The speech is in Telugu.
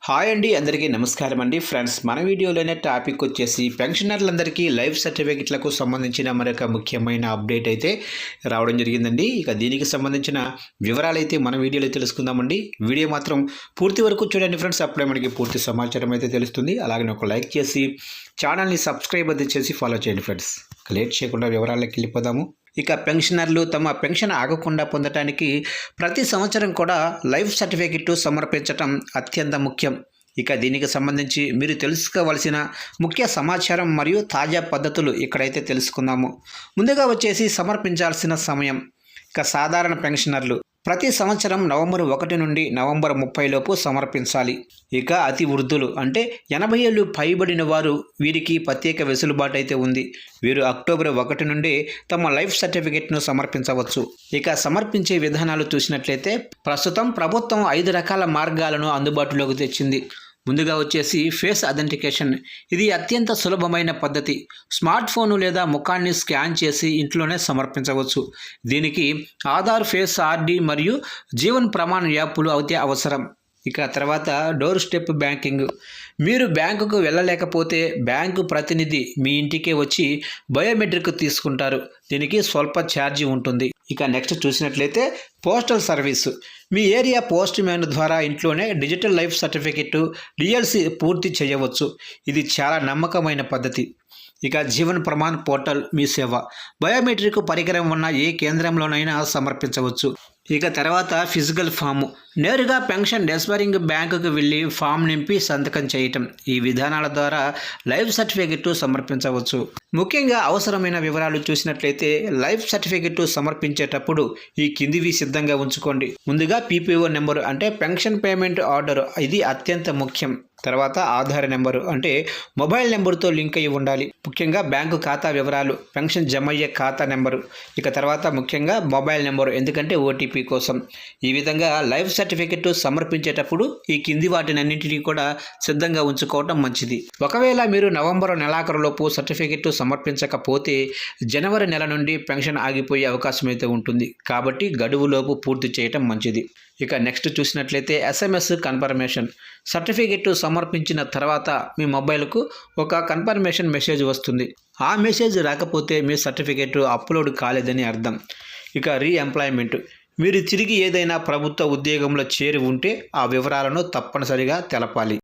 హాయ్ అండి, అందరికీ నమస్కారం అండి. ఫ్రెండ్స్, మన వీడియోలోనే టాపిక్ వచ్చేసి పెన్షనర్లందరికీ లైఫ్ సర్టిఫికెట్లకు సంబంధించిన మరొక ముఖ్యమైన అప్డేట్ అయితే రావడం జరిగిందండి. ఇక దీనికి సంబంధించిన వివరాలు అయితే మన వీడియోలో తెలుసుకుందామండి. వీడియో మాత్రం పూర్తి వరకు చూడండి ఫ్రెండ్స్, అప్పుడే మనకి పూర్తి సమాచారం అయితే తెలుస్తుంది. అలాగే ఒక లైక్ చేసి ఛానల్ని సబ్స్క్రైబ్ అయితే చేసి ఫాలో చేయండి ఫ్రెండ్స్. లేట్ చేయకుండా వివరాలకు వెళ్ళిపోదాము. ఇక పెన్షనర్లు తమ పెన్షన్ ఆగకుండా పొందడానికి ప్రతి సంవత్సరం కూడా లైఫ్ సర్టిఫికెట్ సమర్పించటం అత్యంత ముఖ్యం. ఇక దీనికి సంబంధించి మీరు తెలుసుకోవాల్సిన ముఖ్య సమాచారం మరియు తాజా పద్ధతులు ఇక్కడైతే తెలుసుకుందాము. ముందుగా వచ్చేసి సమర్పించాల్సిన సమయం. ఇక సాధారణ పెన్షనర్లు ప్రతి సంవత్సరం నవంబర్ 1 నుండి నవంబర్ 30 లోపు సమర్పించాలి. ఇక అతి వృద్ధులు అంటే 80 ఏళ్ళు పైబడిన వారు, వీరికి ప్రత్యేక వెసులుబాటు అయితే ఉంది. వీరు అక్టోబర్ 1 నుండి తమ లైఫ్ సర్టిఫికెట్ను సమర్పించవచ్చు. ఇక సమర్పించే విధానాలు చూసినట్లయితే ప్రస్తుతం ప్రభుత్వం 5 రకాల మార్గాలను అందుబాటులోకి తెచ్చింది. ముందుగా వచ్చేసి ఫేస్ ఐడెంటిఫికేషన్. ఇది అత్యంత సులభమైన పద్ధతి. స్మార్ట్ ఫోను లేదా ముఖాన్ని స్కాన్ చేసి ఇంట్లోనే సమర్పించవచ్చు. దీనికి ఆధార్, ఫేస్ ఆర్డి మరియు జీవన్ ప్రమాణ్ యాప్లు అయితే అవసరం. ఇక తర్వాత డోర్ స్టెప్ బ్యాంకింగ్. మీరు బ్యాంకుకు వెళ్ళలేకపోతే బ్యాంకు ప్రతినిధి మీ ఇంటికే వచ్చి బయోమెట్రిక్ తీసుకుంటారు. దీనికి స్వల్ప ఛార్జీ ఉంటుంది. ఇక నెక్స్ట్ చూసినట్లయితే పోస్టల్ సర్వీసు. మీ ఏరియా పోస్ట్ మ్యాన్ ద్వారా ఇంట్లోనే డిజిటల్ లైఫ్ సర్టిఫికెట్ డిఎల్సి పూర్తి చేయవచ్చు. ఇది చాలా నమ్మకమైన పద్ధతి. ఇక జీవన్ ప్రమాణ్ పోర్టల్ మీ సేవ. బయోమెట్రిక్ పరికరం ఉన్న ఏ కేంద్రంలోనైనా సమర్పించవచ్చు. ఇక తర్వాత ఫిజికల్ ఫాము. నేరుగా పెన్షన్ డిస్బరింగ్ బ్యాంకుకు వెళ్ళి ఫామ్ నింపి సంతకం చేయటం. ఈ విధానాల ద్వారా లైఫ్ సర్టిఫికెట్ సమర్పించవచ్చు. ముఖ్యంగా అవసరమైన వివరాలు చూసినట్లయితే లైఫ్ సర్టిఫికెట్ సమర్పించేటప్పుడు ఈ కిందివి సిద్ధంగా ఉంచుకోండి. ముందుగా పీపీఓ నెంబరు అంటే పెన్షన్ పేమెంట్ ఆర్డర్, ఇది అత్యంత ముఖ్యం. తర్వాత ఆధార్ నెంబరు అంటే మొబైల్ నెంబర్తో లింక్ అయి ఉండాలి. ముఖ్యంగా బ్యాంకు ఖాతా వివరాలు, పెన్షన్ జమ అయ్యే ఖాతా నెంబరు. ఇక తర్వాత ముఖ్యంగా మొబైల్ నెంబరు, ఎందుకంటే ఓటీపీ కోసం. ఈ విధంగా లైఫ్ సర్టిఫికెట్ సమర్పించేటప్పుడు ఈ కింది వాటినన్నింటినీ కూడా సిద్ధంగా ఉంచుకోవటం మంచిది. ఒకవేళ మీరు నవంబర్ నెలాఖరులోపు సర్టిఫికెట్ సమర్పించకపోతే జనవరి నెల నుండి పెన్షన్ ఆగిపోయే అవకాశం అయితే ఉంటుంది. కాబట్టి గడువులోపు పూర్తి చేయటం మంచిది. ఇక నెక్స్ట్ చూసినట్లయితే ఎస్ఎంఎస్ కన్ఫర్మేషన్. సర్టిఫికెట్ సమర్పించిన తర్వాత మీ మొబైల్కు ఒక కన్ఫర్మేషన్ మెసేజ్ వస్తుంది. ఆ మెసేజ్ రాకపోతే మీ సర్టిఫికెట్ అప్లోడ్ కాలేదని అర్థం. ఇక రీఎంప్లాయ్మెంట్. మీరు తిరిగి ఏదైనా ప్రభుత్వ ఉద్యోగంలో చేరి ఉంటే ఆ వివరాలను తప్పనిసరిగా తెలపాలి.